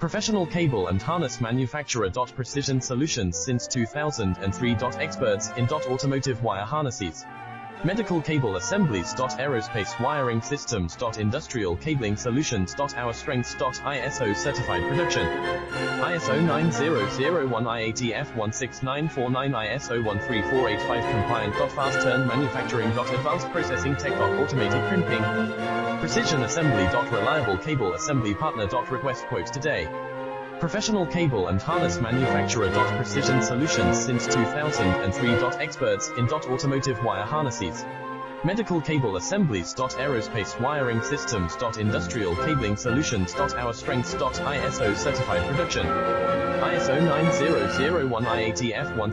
Professional cable and harness manufacturer. Precision solutions since 2003. Experts in automotive wire harnesses, medical cable assemblies. Aerospace wiring systems. Industrial cabling solutions. Our strengths. ISO certified production. ISO 9001 IATF 16949 ISO 13485 compliant. Fast turn manufacturing. Advanced processing tech. Automated crimping. Precision assembly. Reliable cable assembly partner. Request quote today. Professional cable and harness manufacturer. Precision solutions since 2003. Experts in automotive wire harnesses, medical cable assemblies. Aerospace wiring systems. Industrial cabling solutions. Our strengths. ISO certified production. ISO 9001 IATF 1